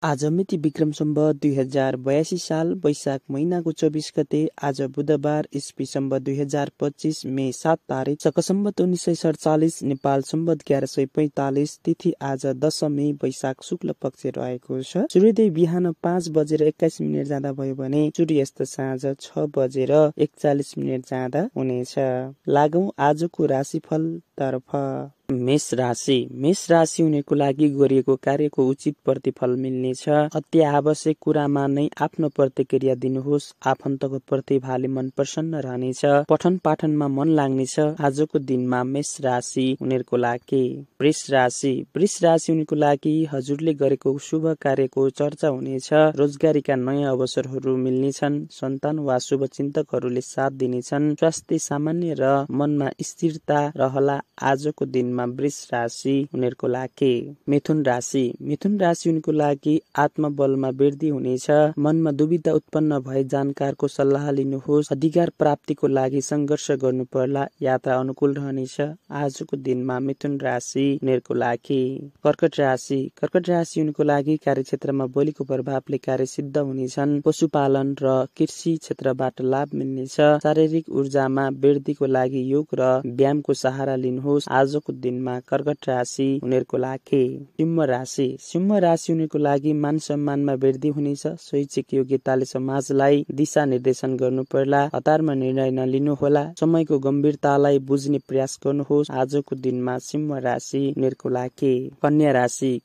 आज मिति विक्रम सम्वत 2082 साल वैशाख महिनाको 24 गते आज बुधबार इस्वी सम्वत 2025 मे 7 तारिक शक सम्वत 1947 नेपाल सम्वत 1145 तिथि आज दशमी वैशाख शुक्ल पक्ष रहेको छ। सूर्योदय बिहान 5:21 जाँदा भयो भने सूर्यास्त साँझ 6:41 जाँदा हुनेछ। लागौं आजको राशिफल तर्फ। मेष राशि हुनेको लागि गरिएको कार्यको उचित प्रतिफल मिल्नेछ। अति आवश्यक कुरामा नै आफ्नो प्रतिक्रिया दिनुहोस्। आफन्तको प्रतिभाले मन प्रसन्न रहनेछ। पठन पाठनमा मन लाग्नेछ। आजको दिनमा मेष राशि हुनेको लागि। वृष राशि हुनेको लागि हजुरले गरेको शुभ कार्यको चर्चा हुनेछ। रोजगारीका नयाँ अवसरहरू मिल्नेछन्। सन्तान वा शुभचिन्तकहरूले साथ दिनेछन्। स्वास्थ्य सामान्य र मनमा स्थिरता रहला। आजको दिनमा वृष राशि हुनेको लागि। मिथुन राशि हुनेको लागि आत्मबलमा वृद्धि हुनेछ। मनमा दुविधा उत्पन्न भए जानकारको सल्लाह लिनुहोस्। अधिकार प्राप्तिको लागि संघर्ष गर्नु पर्ला। यात्रा अनुकूल रहनेछ। आजको दिनमा मिथुन राशि हुनेको लागि। कर्कट राशि हुनेको लागि कार्यक्षेत्रमा बोलीको प्रभावले कार्य सिद्ध हुनेछन्। पशुपालन र कृषि क्षेत्रबाट लाभ मिल्नेछ। शारीरिक ऊर्जामा वृद्धिको लागि योग र व्यायामको सहारा लिनुहोस्। आजको दिनमा कर्कट राशि हुनेको लागि। सिंह राशि हुनेको लागि मान सम्मानमा वृद्धि हुनेछ। शैक्षिक योग्यताले समाजलाई दिशा निर्देशन गर्नु पर्ला। हतारमा निर्णय नलिनुहोला। समयको गम्भीरतालाई बुझ्ने प्रयास गर्नुहोस्। आजको दिनमा सिंह राशि हुनेको लागि। कन्या राशि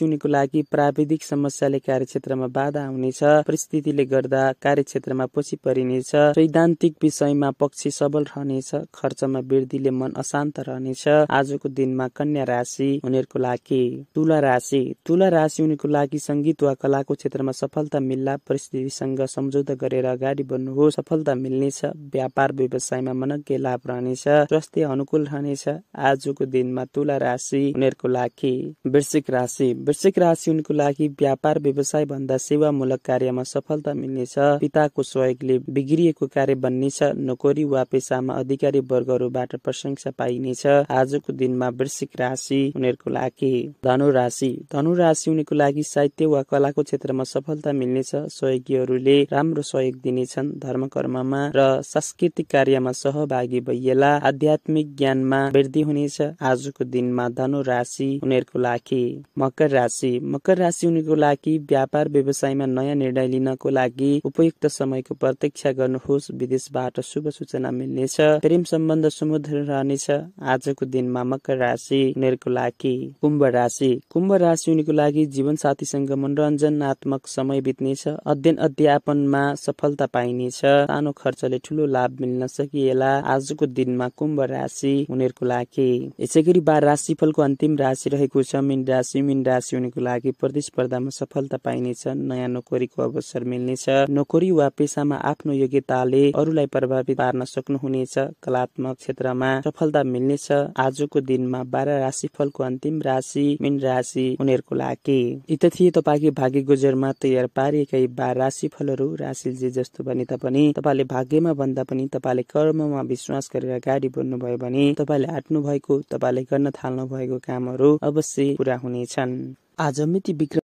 हुनेको लागि प्राविधिक समस्याले कार्यक्षेत्रमा बाधा हुनेछ। परिस्थितिले गर्दा कार्यक्षेत्रमा पछि परिनेछ। सैद्धान्तिक विषयमा पक्ष सबल रहनेछ। खर्चमा वृद्धिले मन अशान्त रहनेछ। आजको दिनमा कन्या राशि हुनेको लागि। तुला राशि हुनेको लागि संगीत वा कलाको क्षेत्रमा सफलता मिल्ला। परिस्थितिसँग सम्झौता गरेर अगाडि बढ्नुहोस्। सफलता मिल्नेछ। व्यापार व्यवसायमा मनज्ञ लाभ रहनेछ। स्वास्थ्य अनुकूल रहनेछ। आजको दिनमा तुला राशि हुनेको लागि। वृश्चिक राशि हुनेको लागि व्यापार व्यवसाय भन्दा सेवामूलक कार्यमा सफलता मिल्नेछ। पिताको सहयोगले बिग्रिएको कार्य बन्नेछ। नोकरी वा पेशामा अधिकारी वर्गहरूबाट प्रशंसा पाइनेछ। आजको दिनमा वृश्चिक राशि हुनेको लागि। धनु राशि हुनेको लागि साहित्य वा कलाको क्षेत्रमा सफलता मिल्नेछ। सहयोगीहरूले राम्रो सहयोग दिनेछन्। धर्म कर्ममा र सांस्कृतिक कार्यमा सहभागी भइएला। आध्यात्मिक ज्ञानमा वृद्धि हुनेछ। आजको दिनमा धनु राशि हुनेको लागि। मकर राशि हुनेको लागि व्यापार व्यवसायमा नयाँ निर्णय लिनको लागि उपयुक्त समयको प्रतीक्षा गर्नुहोस्। विदेशबाट शुभ सूचना मिल्नेछ। प्रेम सम्बन्ध सुमधुर रहनेछ। आजको दिनमा मकर राशि हुनेको लागि। कुम्भ राशि हुनेको लागि जीवन साथीसँग मनोरञ्जनात्मक समय बित्नेछ। अध्ययन अध्यापनमा सफलता पाइनेछ। सानो खर्चले ठूलो लाभ मिल्न सकिएला। आजको दिनमा कुम्भ राशि हुनेको लागि। यसैगरी 12 राशिफलको अन्तिम राशि रहेको छ मीन राशि हुनेको लागि प्रतिस्पर्धामा सफलता पाइनेछ। नयाँ नोकरीको अवसर मिल्नेछ। नोकरी वा पेशामा आफ्नो योग्यताले अरूलाई प्रभावित पार्न सक्नुहुनेछ। कलात्मक क्षेत्रमा सफलता मिल्नेछ। आजको दिनमा 12 राशिफलको अन्तिम राशि मीन राशि हुनेको लागि। यी थिए तपाईको भाग्य गोचरमा तयार पारिएका 12 राशिफलहरू। राशि जे जस्तो भने पनि तपाईले भाग्यमा भन्दा पनि तपाईले कर्ममा विश्वास गरेर अगाडि बढ्नु भयो भने तपाईले आट्नु भएको तपाईले गर्न थाल्नु भएको कामहरू अवश्य पूरा हुनेछन्। आज मिति विक्रम